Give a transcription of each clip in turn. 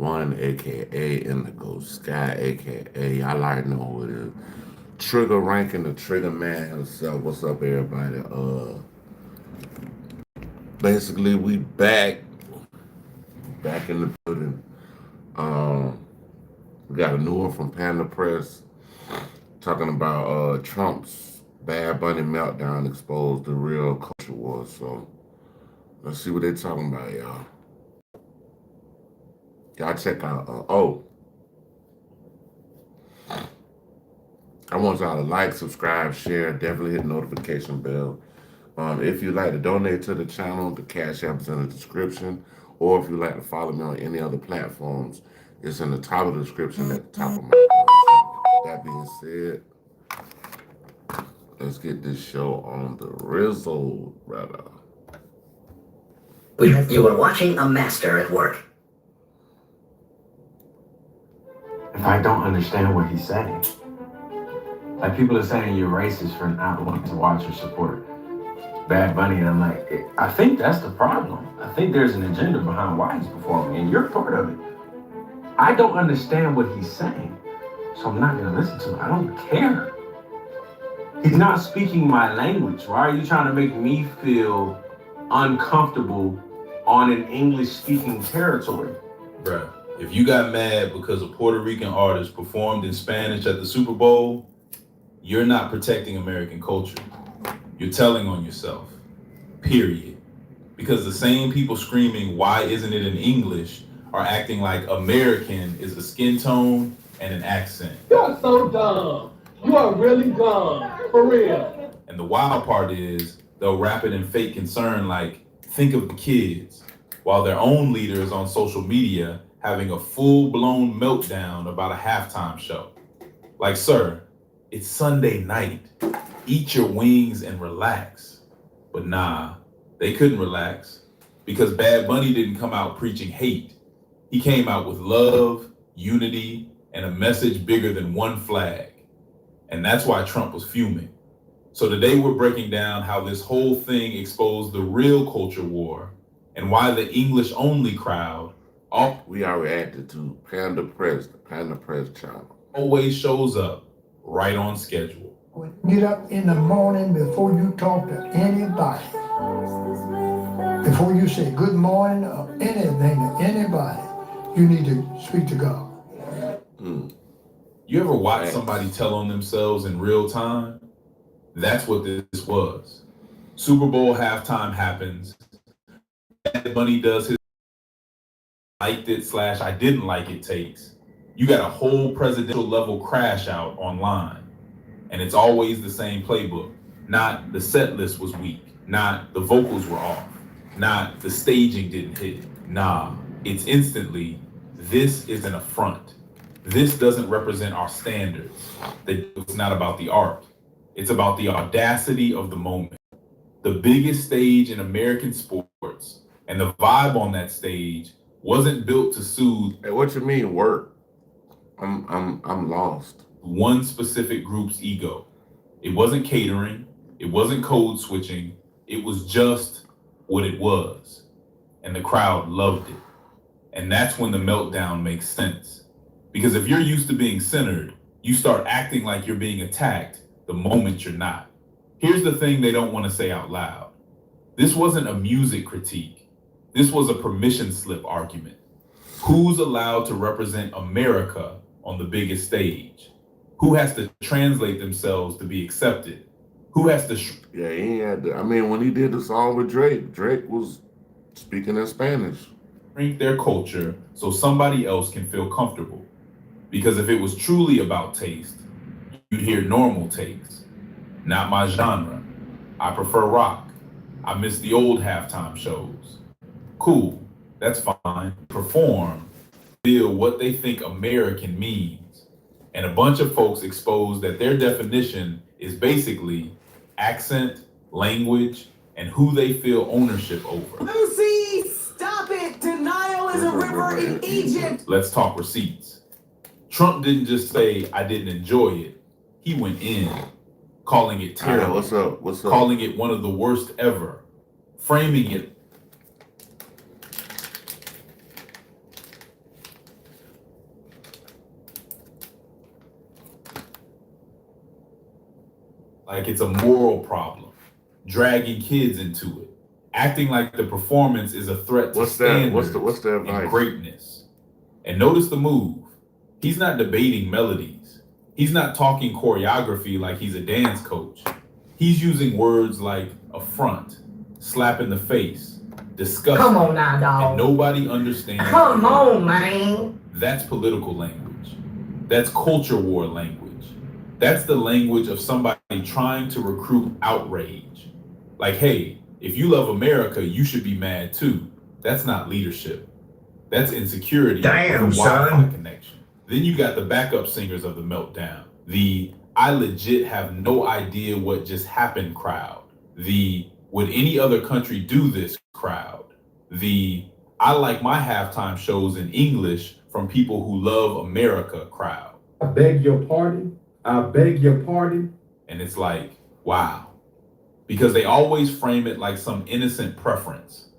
One, aka Indigo Sky, aka y'all already know who it is. Trigger ranking the Trigger Man himself. What's up, everybody? Basically we back in the building. Um, we got a new one from Panda Press talking about Trump's Bad Bunny meltdown exposed the real culture war. So let's see what they're talking about, y'all. Y'all check out. I want y'all to like, subscribe, share, definitely hit the notification bell. If you'd like to donate to the channel, the cash app is in the description. Or if you'd like to follow me on any other platforms, it's in the top of the description at the top of my That being said, let's get this show on the Rizzle, brother. You are watching a master at work. If I don't understand what he's saying, like people are saying you're racist for not wanting to watch or support Bad Bunny, and I'm like, I think that's the problem. I think there's an agenda behind why he's performing, and you're part of it. I don't understand what he's saying, so I'm not gonna listen to him. I don't care. He's not speaking my language. Why are you trying to make me feel uncomfortable on an English-speaking territory? Bruh, if you got mad because a Puerto Rican artist performed in Spanish at the Super Bowl, you're not protecting American culture. You're telling on yourself, period. Because the same people screaming, why isn't it in English, are acting like American is a skin tone and an accent. You're so dumb. You are really dumb, for real. And the wild part is, they'll wrap it in fake concern like, think of the kids, while their own leader is on social media having a full-blown meltdown about a halftime show. Like, sir, it's Sunday night. Eat your wings and relax. But nah, they couldn't relax because Bad Bunny didn't come out preaching hate. He came out with love, unity, and a message bigger than one flag. And that's why Trump was fuming. So today we're breaking down how this whole thing exposed the real culture war and why the English-only crowd we are reacting to Panda Press, the Panda Press channel. Always shows up right on schedule. Get up in the morning before you talk to anybody. Before you say good morning or anything to anybody, you need to speak to God. You ever watch somebody tell on themselves in real time? That's what this was. Super Bowl halftime happens. Bad Bunny does his liked it / I didn't like it takes. You got a whole presidential level crash out online. And it's always the same playbook. Not the set list was weak. Not the vocals were off. Not the staging didn't hit. Nah, it's instantly, this is an affront. This doesn't represent our standards. It's not about the art. It's about the audacity of the moment. The biggest stage in American sports, and the vibe on that stage wasn't built to soothe. Hey, what you mean work? I'm lost. One specific group's ego. It wasn't catering. It wasn't code switching. It was just what it was. And the crowd loved it. And that's when the meltdown makes sense. Because if you're used to being centered, you start acting like you're being attacked the moment you're not. Here's the thing they don't want to say out loud. This wasn't a music critique. This was a permission slip argument. Who's allowed to represent America on the biggest stage? Who has to translate themselves to be accepted? Who has to... Yeah, he had to, I mean, when he did the song with Drake was speaking in Spanish. Shrink their culture so somebody else can feel comfortable. Because if it was truly about taste, you'd hear normal takes. Not my genre. I prefer rock. I miss the old halftime shows. Cool, that's fine. Perform, feel what they think American means. And a bunch of folks expose that their definition is basically accent, language, and who they feel ownership over. Lucy, stop it! Denial is a river in Egypt! Let's talk receipts. Trump didn't just say, I didn't enjoy it. He went in, calling it terrible. What's up? Calling it one of the worst ever. Framing it like it's a moral problem, dragging kids into it, acting like the performance is a threat to What's that? standards What's the and advice? greatness. And notice the move. He's not debating melodies. He's not talking choreography like he's a dance coach. He's using words like affront, slap in the face, disgusting. Come on now, dog. And nobody understands. Come on, man. That's political language. That's culture war language. That's the language of somebody trying to recruit outrage. Like, hey, if you love America, you should be mad too. That's not leadership. That's insecurity. Damn, with a Wi-Fi son. connection. Then you got the backup singers of the meltdown. The I legit have no idea what just happened crowd. The would any other country do this crowd. The I like my halftime shows in English from people who love America crowd. I beg your pardon. I beg your pardon. And it's like, wow. Because they always frame it like some innocent preference.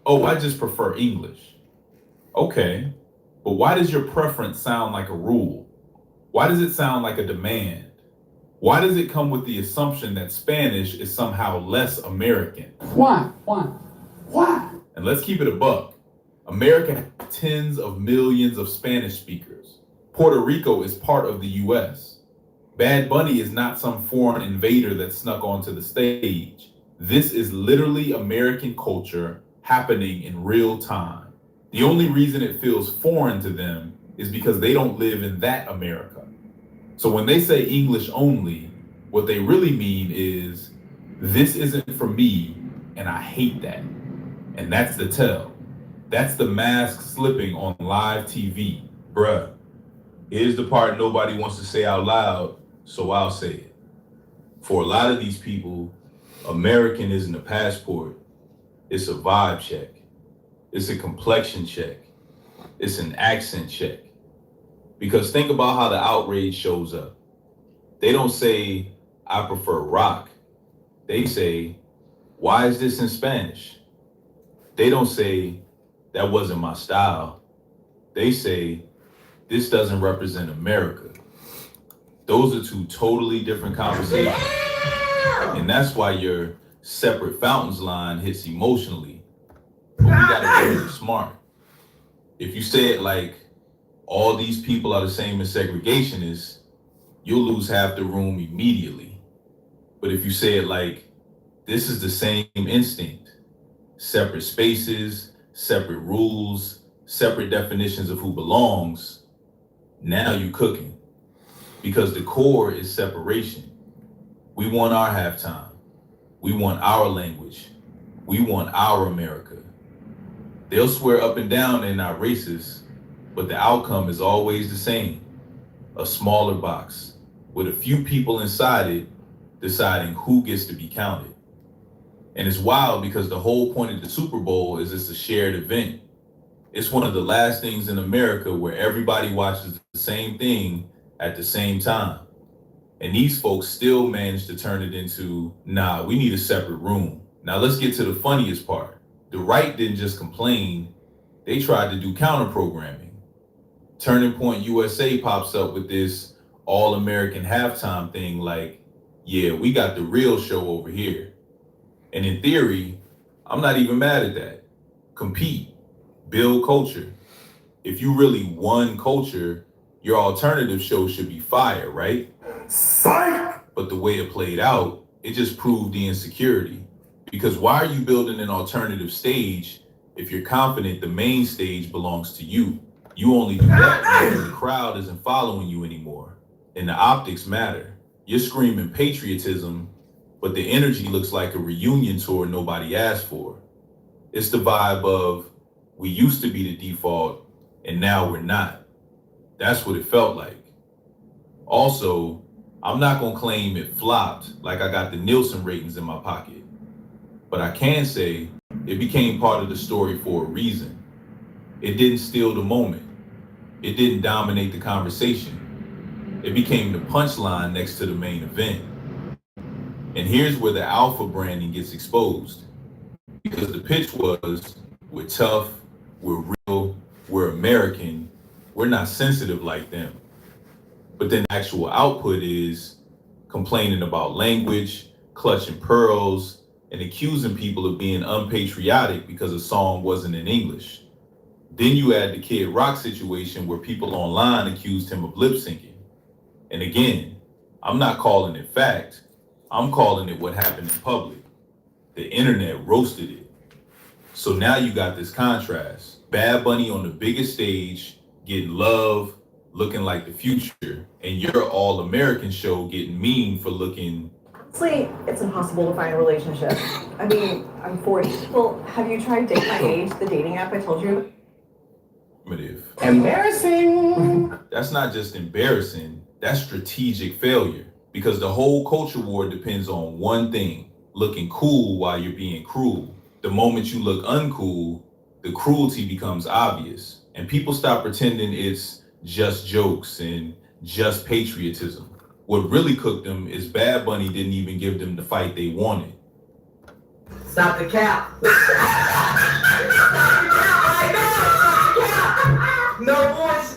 Oh, I just prefer English. Okay, but why does your preference sound like a rule? Why does it sound like a demand? Why does it come with the assumption that Spanish is somehow less American? Why? And let's keep it a buck. America has tens of millions of Spanish speakers. Puerto Rico is part of the US. Bad Bunny is not some foreign invader that snuck onto the stage. This is literally American culture happening in real time. The only reason it feels foreign to them is because they don't live in that America. So when they say English only, what they really mean is, this isn't for me, and I hate that. And that's the tell. That's the mask slipping on live TV. Bruh, here's the part nobody wants to say out loud, so I'll say it. For a lot of these people, American isn't a passport, it's a vibe check. It's a complexion check. It's an accent check. Because think about how the outrage shows up. They don't say, I prefer rock. They say, why is this in Spanish? They don't say, that wasn't my style. They say, this doesn't represent America. Those are two totally different conversations. And that's why your separate fountains line hits emotionally. But we gotta be really smart. If you say it like, all these people are the same as segregationists, you'll lose half the room immediately. But if you say it like, this is the same instinct, separate spaces, separate rules, separate definitions of who belongs, now you cooking. Because the core is separation. We want our halftime. We want our language. We want our America. They'll swear up and down they're not racist, but the outcome is always the same. A smaller box with a few people inside it deciding who gets to be counted. And it's wild because the whole point of the Super Bowl is it's a shared event. It's one of the last things in America where everybody watches the same thing at the same time. And these folks still manage to turn it into, nah, we need a separate room. Now let's get to the funniest part. The right didn't just complain, they tried to do counter programming. Turning Point USA pops up with this all-American halftime thing like, yeah, we got the real show over here. And in theory, I'm not even mad at that. Compete, build culture. If you really won culture, your alternative show should be fire, right? Psych! But the way it played out, it just proved the insecurity. Because why are you building an alternative stage if you're confident the main stage belongs to you? You only do that when the crowd isn't following you anymore. And the optics matter. You're screaming patriotism, but the energy looks like a reunion tour nobody asked for. It's the vibe of, we used to be the default, and now we're not. That's what it felt like. Also, I'm not gonna claim it flopped like I got the Nielsen ratings in my pocket. But I can say it became part of the story for a reason. It didn't steal the moment. It didn't dominate the conversation. It became the punchline next to the main event. And here's where the alpha branding gets exposed. Because the pitch was, we're tough, we're real, we're American, we're not sensitive like them. But then the actual output is, complaining about language, clutching pearls, and accusing people of being unpatriotic because a song wasn't in English. Then you add the Kid Rock situation where people online accused him of lip syncing. And again, I'm not calling it fact, I'm calling it what happened in public. The internet roasted it. So now you got this contrast. Bad Bunny on the biggest stage, getting love, looking like the future, and your all-American show getting mean for looking... Honestly, it's impossible to find a relationship. I mean, I'm 40. Well, have you tried Date My Age, the dating app I told you? Embarrassing. That's not just embarrassing, that's strategic failure. Because the whole culture war depends on one thing, looking cool while you're being cruel. The moment you look uncool, the cruelty becomes obvious. And people stop pretending it's just jokes and just patriotism. What really cooked them is Bad Bunny didn't even give them the fight they wanted. Stop the cap. No voice.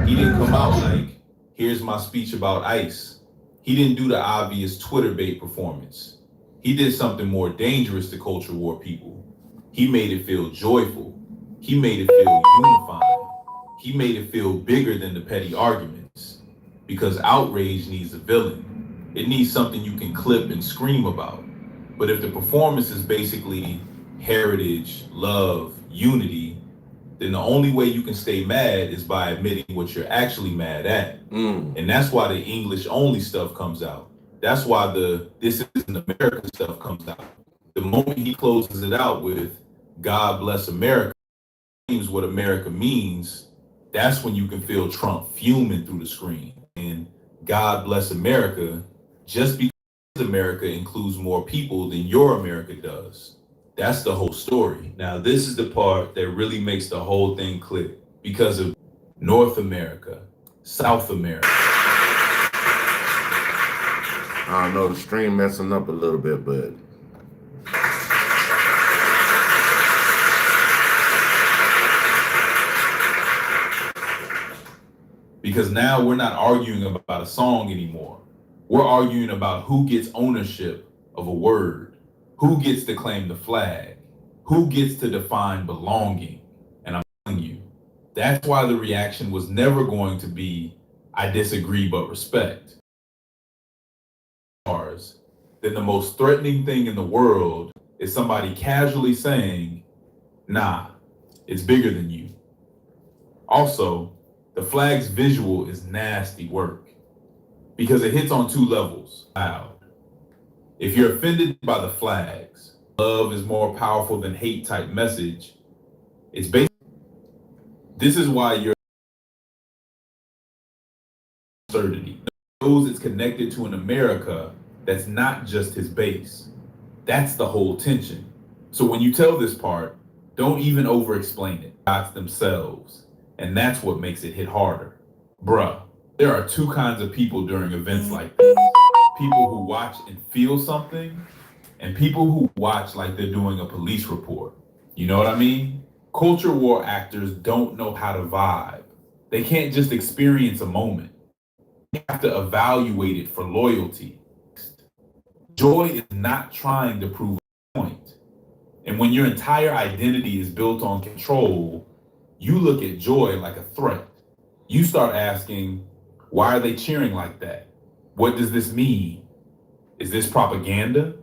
He didn't come out like, here's my speech about ICE. He didn't do the obvious Twitter bait performance. He did something more dangerous to culture war people. He made it feel joyful. He made it feel unifying. He made it feel bigger than the petty arguments. Because outrage needs a villain. It needs something you can clip and scream about. But if the performance is basically heritage, love, unity, then the only way you can stay mad is by admitting what you're actually mad at. And that's why the English only stuff comes out. That's why the This Isn't America stuff comes out. The moment he closes it out with God bless America, means what America means, that's when you can feel Trump fuming through the screen. And God bless America, just because America includes more people than your America does. That's the whole story. Now, this is the part that really makes the whole thing click because of North America, South America. I know the stream messing up a little bit, but Because now we're not arguing about a song anymore. We're arguing about who gets ownership of a word, who gets to claim the flag, who gets to define belonging. And I'm telling you, that's why the reaction was never going to be, I disagree but respect. Then the most threatening thing in the world is somebody casually saying, nah, it's bigger than you. Also, the flag's visual is nasty work because it hits on two levels. Loud. If you're offended by the flags, love is more powerful than hate type message, it's basically, this is why you're absurdity. Knows it's connected to an America that's not just his base. That's the whole tension. So when you tell this part, don't even over-explain it. That's themselves. And that's what makes it hit harder. Bruh, there are two kinds of people during events like this. People who watch and feel something, and people who watch like they're doing a police report. You know what I mean? Culture war actors don't know how to vibe. They can't just experience a moment. They have to evaluate it for loyalty. Joy is not trying to prove a point. And when your entire identity is built on control, you look at joy like a threat. You start asking, why are they cheering like that? What does this mean? Is this propaganda?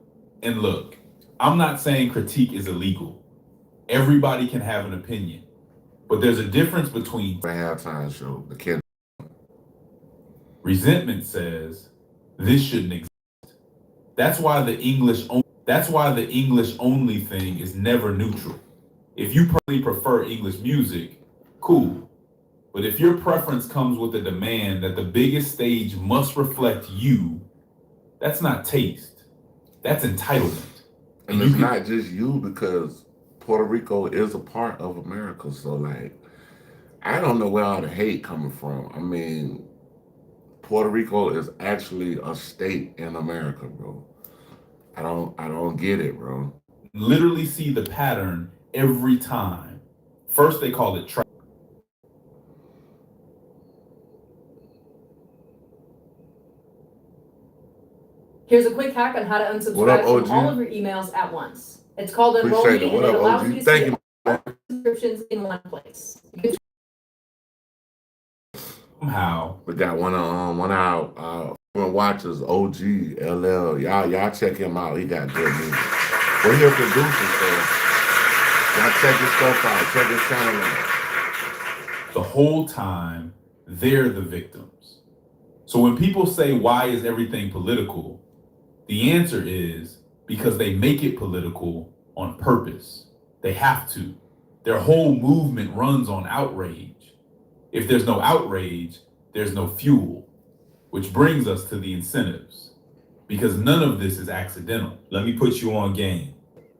And look, I'm not saying critique is illegal. Everybody can have an opinion. But there's a difference between the halftime show, the kid. Resentment says this shouldn't exist. That's why the English only thing is never neutral. If you personally prefer English music, cool. But if your preference comes with a demand that the biggest stage must reflect you, that's not taste. That's entitlement. And it's not just you, because Puerto Rico is a part of America. So like, I don't know where all the hate coming from. I mean, Puerto Rico is actually a state in America, bro. I don't get it, bro. Literally see the pattern every time. First they call it Here's a quick hack on how to What unsubscribe up, OG? from all of your emails at once. It's called Appreciate enroll me, it. What and it up, allows OG? you to Thank see you. all subscriptions in one place. You can Somehow, We got one of our watchers, OG LL. Y'all check him out. He got good music. We're here producing, so y'all check his stuff out. Check his channel out. the whole time, they're the victims. So when people say, why is everything political? The answer is because they make it political on purpose. They have to. Their whole movement runs on outrage. If there's no outrage, there's no fuel, which brings us to the incentives, because none of this is accidental. Let me put you on game.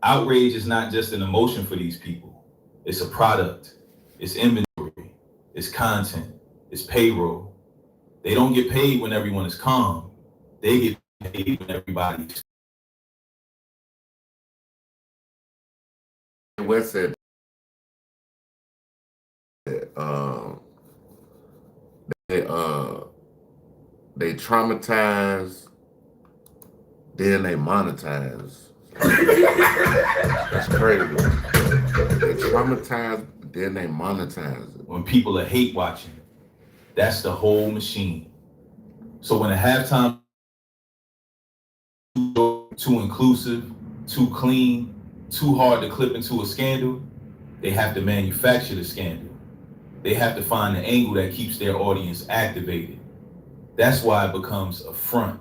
Outrage is not just an emotion for these people. It's a product. It's inventory. It's content. It's payroll. They don't get paid when everyone is calm. They get paid when everybody's. West said they traumatize, then they monetize. That's crazy. They traumatize, then they monetize it. When people are hate watching, that's the whole machine. So when a halftime too inclusive, too clean, too hard to clip into a scandal, they have to manufacture the scandal. They have to find the angle that keeps their audience activated. That's why it becomes a front.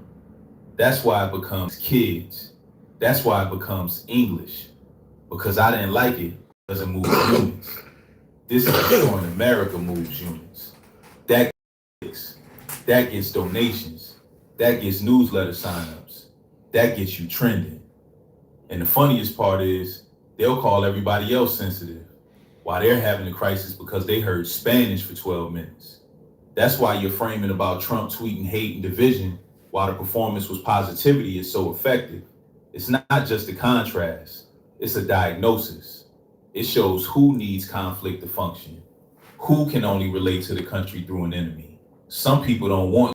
That's why it becomes kids. That's why it becomes English. Because I didn't like it, it doesn't move units. This is showing America moves units. That gets donations. That gets newsletter signups. That gets you trending. And the funniest part is they'll call everybody else sensitive while they're having a crisis because they heard Spanish for 12 minutes. That's why you're framing about Trump tweeting hate and division while the performance was positivity is so effective. It's not just a contrast, it's a diagnosis. It shows who needs conflict to function, who can only relate to the country through an enemy. Some people don't want